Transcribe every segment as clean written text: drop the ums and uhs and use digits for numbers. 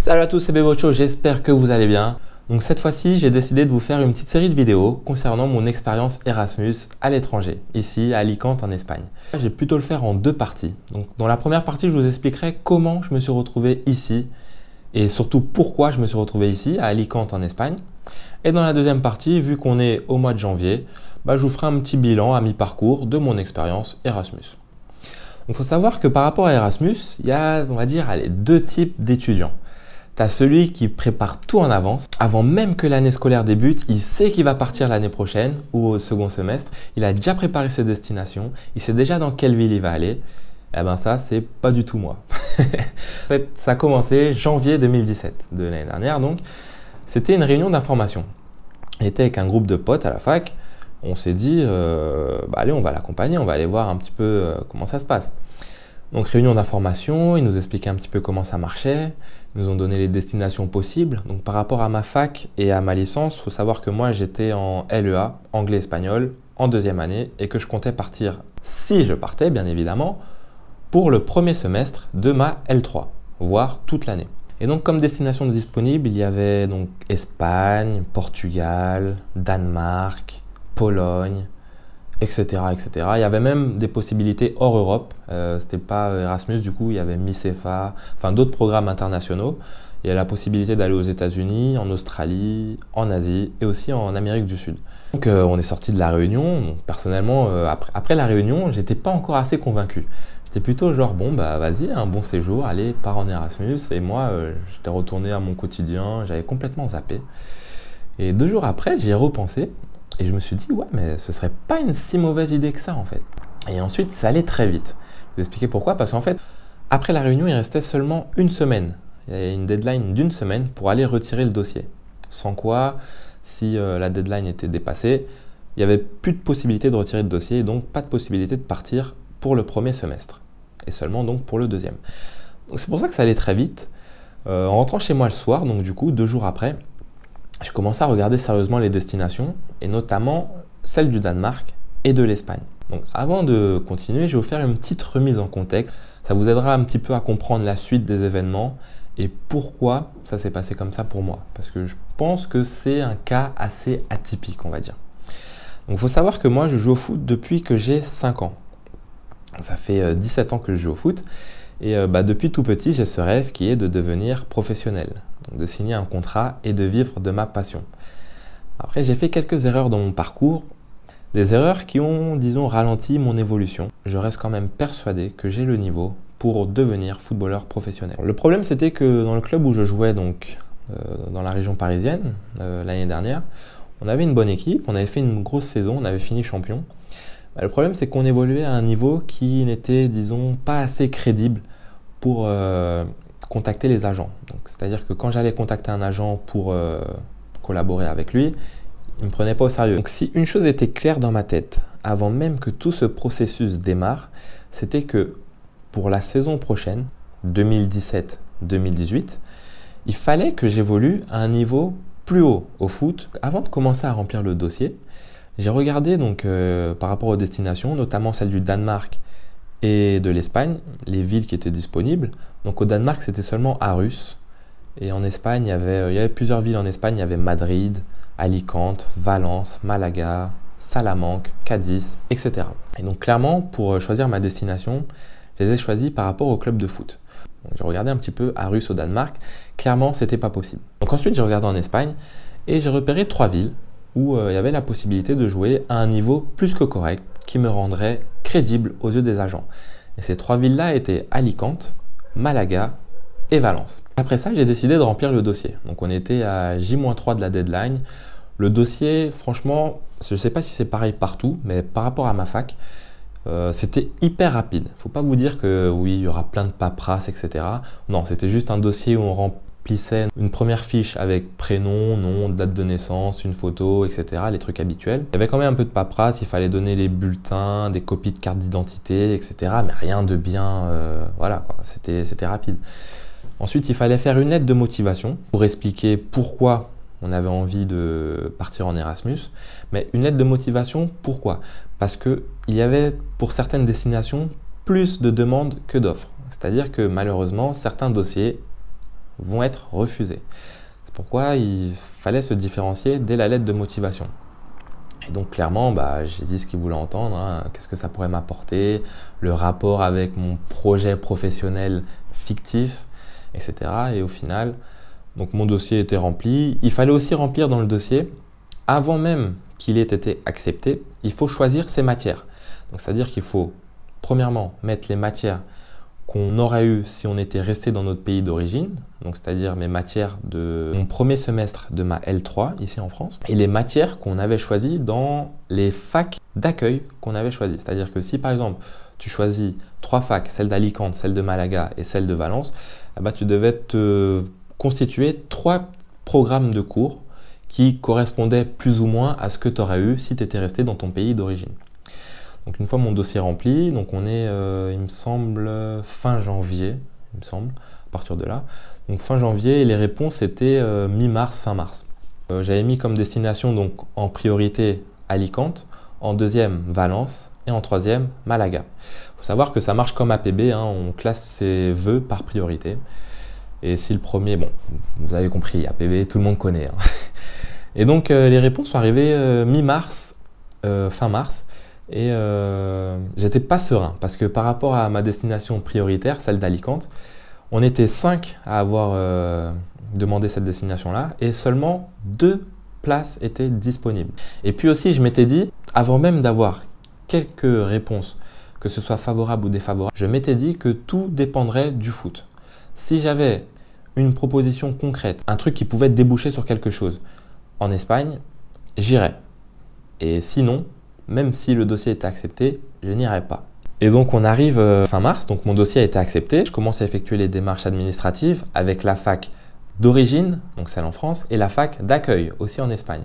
Salut à tous, c'est Bebocho, j'espère que vous allez bien. Donc cette fois-ci, j'ai décidé de vous faire une petite série de vidéos concernant mon expérience Erasmus à l'étranger, ici à Alicante en Espagne. Je vais plutôt le faire en deux parties. Donc dans la première partie, je vous expliquerai comment je me suis retrouvé ici et surtout pourquoi je me suis retrouvé ici à Alicante en Espagne. Et dans la deuxième partie, vu qu'on est au mois de janvier, je vous ferai un petit bilan à mi-parcours de mon expérience Erasmus. Il faut savoir que par rapport à Erasmus, il y a, on va dire, deux types d'étudiants. Tu as celui qui prépare tout en avance. Avant même que l'année scolaire débute, il sait qu'il va partir l'année prochaine ou au second semestre. Il a déjà préparé ses destinations. Il sait déjà dans quelle ville il va aller. Eh bien ça, c'est pas du tout moi. En fait, ça a commencé janvier 2017 de l'année dernière. Donc, c'était une réunion d'information. J'étais avec un groupe de potes à la fac. On s'est dit, allez, on va l'accompagner. On va aller voir un petit peu comment ça se passe. Donc réunion d'information, ils nous expliquaient un petit peu comment ça marchait, ils nous ont donné les destinations possibles. Donc par rapport à ma fac et à ma licence, il faut savoir que moi j'étais en LEA, anglais-espagnol, en deuxième année et que je comptais partir, si je partais bien évidemment, pour le premier semestre de ma L3, voire toute l'année. Et donc comme destination disponible, il y avait donc Espagne, Portugal, Danemark, Pologne, etc., etc. Il y avait même des possibilités hors Europe. C'était pas Erasmus, du coup, il y avait MICEFA, enfin d'autres programmes internationaux. Il y a la possibilité d'aller aux États-Unis, en Australie, en Asie et aussi en Amérique du Sud. Donc on est sorti de la réunion. Donc, personnellement, après la réunion, j'étais pas encore assez convaincu. J'étais plutôt genre bon vas-y, un bon séjour, allez, pars en Erasmus. Et moi, j'étais retourné à mon quotidien, j'avais complètement zappé. Et 2 jours après, j'y ai repensé. Et je me suis dit, ouais, mais ce serait pas une si mauvaise idée que ça, en fait. Et ensuite, ça allait très vite. Je vais vous expliquer pourquoi. Parce qu'en fait, après la réunion, il restait seulement une semaine. Il y avait une deadline d'une semaine pour aller retirer le dossier. Sans quoi, si la deadline était dépassée, il n'y avait plus de possibilité de retirer le dossier et donc pas de possibilité de partir pour le premier semestre. Et seulement donc pour le deuxième. Donc c'est pour ça que ça allait très vite. En rentrant chez moi le soir, donc du coup, 2 jours après, j'ai commencé à regarder sérieusement les destinations, et notamment celles du Danemark et de l'Espagne. Donc avant de continuer, je vais vous faire une petite remise en contexte. Ça vous aidera un petit peu à comprendre la suite des événements et pourquoi ça s'est passé comme ça pour moi. Parce que je pense que c'est un cas assez atypique, on va dire. Donc il faut savoir que moi, je joue au foot depuis que j'ai 5 ans. Ça fait 17 ans que je joue au foot. Et depuis tout petit, j'ai ce rêve qui est de devenir professionnel, donc de signer un contrat et de vivre de ma passion. Après, j'ai fait quelques erreurs dans mon parcours, des erreurs qui ont, disons, ralenti mon évolution. Je reste quand même persuadé que j'ai le niveau pour devenir footballeur professionnel. Le problème, c'était que dans le club où je jouais, donc dans la région parisienne, l'année dernière, on avait une bonne équipe, on avait fait une grosse saison, on avait fini champion. Le problème, c'est qu'on évoluait à un niveau qui n'était, disons, pas assez crédible pour contacter les agents. C'est-à-dire que quand j'allais contacter un agent pour collaborer avec lui, il ne me prenait pas au sérieux. Donc si une chose était claire dans ma tête, avant même que tout ce processus démarre, c'était que pour la saison prochaine, 2017-2018, il fallait que j'évolue à un niveau plus haut au foot. Avant de commencer à remplir le dossier, j'ai regardé donc par rapport aux destinations, notamment celles du Danemark et de l'Espagne, les villes qui étaient disponibles. Donc au Danemark, c'était seulement Aarhus. Et en Espagne, il y avait plusieurs villes en Espagne. Il y avait Madrid, Alicante, Valence, Malaga, Salamanque, Cadiz, etc. Et donc clairement, pour choisir ma destination, je les ai choisis par rapport au club de foot. J'ai regardé un petit peu Aarhus au Danemark. Clairement, c'était pas possible. Donc ensuite, j'ai regardé en Espagne et j'ai repéré 3 villes où il y avait la possibilité de jouer à un niveau plus que correct qui me rendrait crédible aux yeux des agents. Et ces 3 villes-là étaient Alicante, Malaga et Valence. Après ça, j'ai décidé de remplir le dossier. Donc on était à J-3 de la deadline. Le dossier, franchement, je ne sais pas si c'est pareil partout, mais par rapport à ma fac, c'était hyper rapide. Il ne faut pas vous dire que oui, il y aura plein de paperasse, etc. Non, c'était juste un dossier où on remplissait une première fiche avec prénom, nom, date de naissance, une photo, etc. Les trucs habituels. Il y avait quand même un peu de paperasse, il fallait donner les bulletins, des copies de carte d'identité, etc. Mais rien de bien, voilà, c'était rapide. Ensuite, il fallait faire une lettre de motivation pour expliquer pourquoi on avait envie de partir en Erasmus. Mais une lettre de motivation, pourquoi? Parce qu'il y avait pour certaines destinations plus de demandes que d'offres. C'est-à-dire que malheureusement, certains dossiers vont être refusées. C'est pourquoi il fallait se différencier dès la lettre de motivation. Et donc clairement, j'ai dit ce qu'ils voulaient entendre, hein, qu'est-ce que ça pourrait m'apporter, le rapport avec mon projet professionnel fictif, etc. Et au final, donc mon dossier était rempli. Il fallait aussi remplir dans le dossier, avant même qu'il ait été accepté, il faut choisir ses matières. Donc c'est-à-dire qu'il faut premièrement mettre les matières qu'on aurait eues si on était resté dans notre pays d'origine, donc c'est-à-dire mes matières de mon premier semestre de ma L3 ici en France, et les matières qu'on avait choisies dans les facs d'accueil qu'on avait choisies. C'est-à-dire que si par exemple tu choisis 3 facs, celle d'Alicante, celle de Malaga et celle de Valence, tu devais te constituer 3 programmes de cours qui correspondaient plus ou moins à ce que tu aurais eu si tu étais resté dans ton pays d'origine. Donc une fois mon dossier rempli, donc on est, il me semble, fin janvier, il me semble, à partir de là. Donc fin janvier, et les réponses étaient mi-mars, fin mars. J'avais mis comme destination donc en priorité Alicante, en deuxième Valence et en troisième Malaga. Il faut savoir que ça marche comme APB, hein, on classe ses vœux par priorité. Et si le premier, bon, vous avez compris, APB, tout le monde connaît. Hein. Et donc les réponses sont arrivées mi-mars, fin mars. Et j'étais pas serein parce que par rapport à ma destination prioritaire, celle d'Alicante, on était 5 à avoir demandé cette destination-là et seulement 2 places étaient disponibles. Et puis aussi, je m'étais dit, avant même d'avoir quelques réponses, que ce soit favorable ou défavorable, je m'étais dit que tout dépendrait du foot. Si j'avais une proposition concrète, un truc qui pouvait déboucher sur quelque chose en Espagne, j'irais. Et sinon, même si le dossier était accepté, je n'irai pas. Et donc on arrive fin mars, donc mon dossier a été accepté. Je commence à effectuer les démarches administratives avec la fac d'origine, donc celle en France, et la fac d'accueil, aussi en Espagne.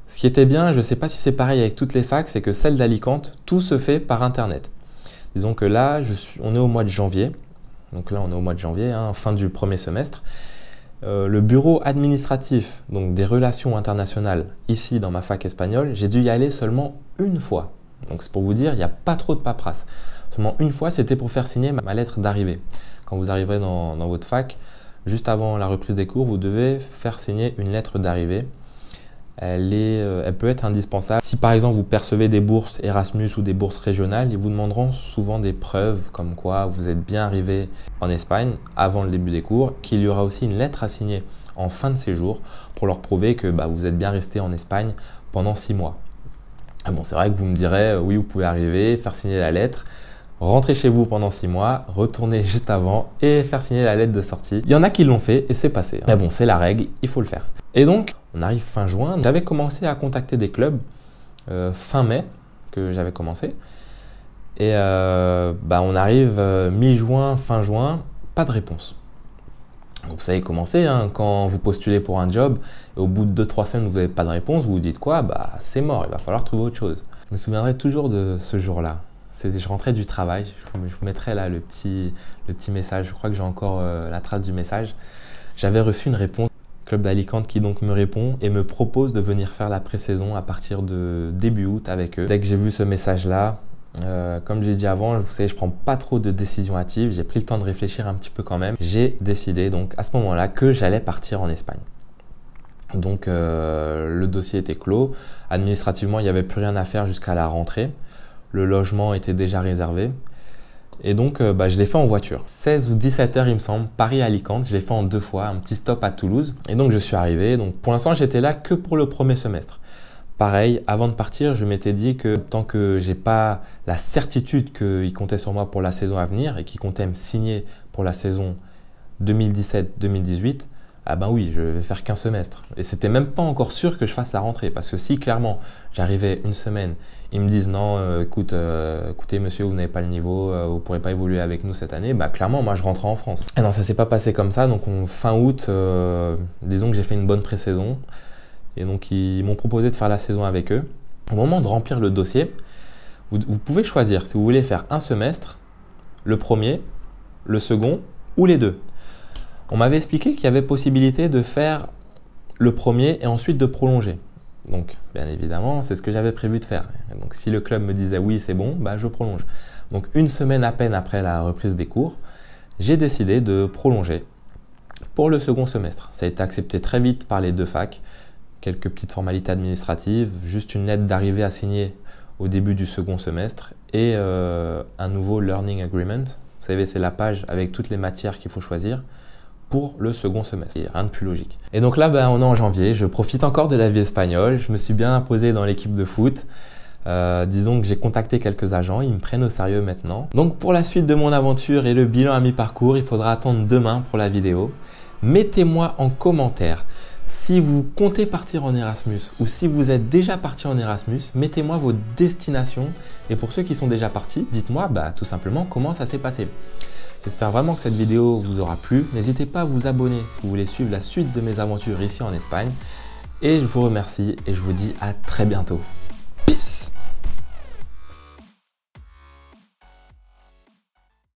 Ce qui était bien, je ne sais pas si c'est pareil avec toutes les facs, c'est que celle d'Alicante, tout se fait par internet. Disons que là, on est au mois de janvier, donc là on est au mois de janvier, hein, fin du premier semestre. Le bureau administratif, donc des relations internationales, ici dans ma fac espagnole, j'ai dû y aller seulement une fois. Donc c'est pour vous dire, il n'y a pas trop de paperasse. Seulement une fois, c'était pour faire signer ma lettre d'arrivée. Quand vous arriverez dans votre fac, juste avant la reprise des cours, vous devez faire signer une lettre d'arrivée. Elle peut être indispensable. Si par exemple vous percevez des bourses Erasmus ou des bourses régionales, ils vous demanderont souvent des preuves comme quoi vous êtes bien arrivé en Espagne avant le début des cours, qu'il y aura aussi une lettre à signer en fin de séjour pour leur prouver que vous êtes bien resté en Espagne pendant 6 mois. Bon, c'est vrai que vous me direz, oui, vous pouvez arriver, faire signer la lettre, rentrer chez vous pendant 6 mois, retourner juste avant et faire signer la lettre de sortie. Il y en a qui l'ont fait et c'est passé. Mais bon, c'est la règle, il faut le faire. Et donc, on arrive fin juin. J'avais commencé à contacter des clubs fin mai que j'avais commencé. Et on arrive mi-juin, fin juin, pas de réponse. Donc, vous savez comment c'est, hein, quand vous postulez pour un job et au bout de 2-3 semaines, vous n'avez pas de réponse, vous vous dites quoi? C'est mort, il va falloir trouver autre chose. Je me souviendrai toujours de ce jour-là. Je rentrais du travail, je vous mettrai là le petit message, je crois que j'ai encore la trace du message. J'avais reçu une réponse. Club d'Alicante qui donc me répond et me propose de venir faire la pré-saison à partir de début août avec eux. Dès que j'ai vu ce message-là, comme j'ai dit avant, vous savez, je ne prends pas trop de décisions hâtives, j'ai pris le temps de réfléchir un petit peu quand même. J'ai décidé donc à ce moment-là que j'allais partir en Espagne. Donc le dossier était clos, administrativement il n'y avait plus rien à faire jusqu'à la rentrée, le logement était déjà réservé. Et donc, je l'ai fait en voiture. 16 ou 17 heures, il me semble, Paris-Alicante. Je l'ai fait en 2 fois, un petit stop à Toulouse. Et donc, je suis arrivé. Donc, pour l'instant, j'étais là que pour le premier semestre. Pareil, avant de partir, je m'étais dit que tant que j'ai pas la certitude qu'il comptait sur moi pour la saison à venir et qu'il comptait me signer pour la saison 2017-2018, oui, je vais faire qu'un semestre. Et c'était même pas encore sûr que je fasse la rentrée. Parce que si clairement, j'arrivais une semaine, ils me disent non, écoutez monsieur, vous n'avez pas le niveau, vous ne pourrez pas évoluer avec nous cette année, clairement, moi je rentrais en France. Et non, ça s'est pas passé comme ça. Donc fin août, disons que j'ai fait une bonne pré-saison. Et donc ils m'ont proposé de faire la saison avec eux. Au moment de remplir le dossier, vous pouvez choisir si vous voulez faire un semestre, le premier, le second ou les deux. On m'avait expliqué qu'il y avait possibilité de faire le premier et ensuite de prolonger. Donc, bien évidemment, c'est ce que j'avais prévu de faire. Et donc, si le club me disait oui, c'est bon, je prolonge. Donc, une semaine à peine après la reprise des cours, j'ai décidé de prolonger. Pour le second semestre, ça a été accepté très vite par les deux facs. Quelques petites formalités administratives, juste une lettre d'arrivée à signer au début du second semestre et un nouveau Learning Agreement. Vous savez, c'est la page avec toutes les matières qu'il faut choisir pour le second semestre. Rien de plus logique. Et donc là, on est en janvier, je profite encore de la vie espagnole. Je me suis bien imposé dans l'équipe de foot. Disons que j'ai contacté quelques agents, ils me prennent au sérieux maintenant. Donc pour la suite de mon aventure et le bilan à mi-parcours, il faudra attendre demain pour la vidéo. Mettez-moi en commentaire si vous comptez partir en Erasmus ou si vous êtes déjà parti en Erasmus, mettez-moi vos destinations. Et pour ceux qui sont déjà partis, dites-moi tout simplement comment ça s'est passé. J'espère vraiment que cette vidéo vous aura plu. N'hésitez pas à vous abonner si vous voulez suivre la suite de mes aventures ici en Espagne. Et je vous remercie et je vous dis à très bientôt. Peace!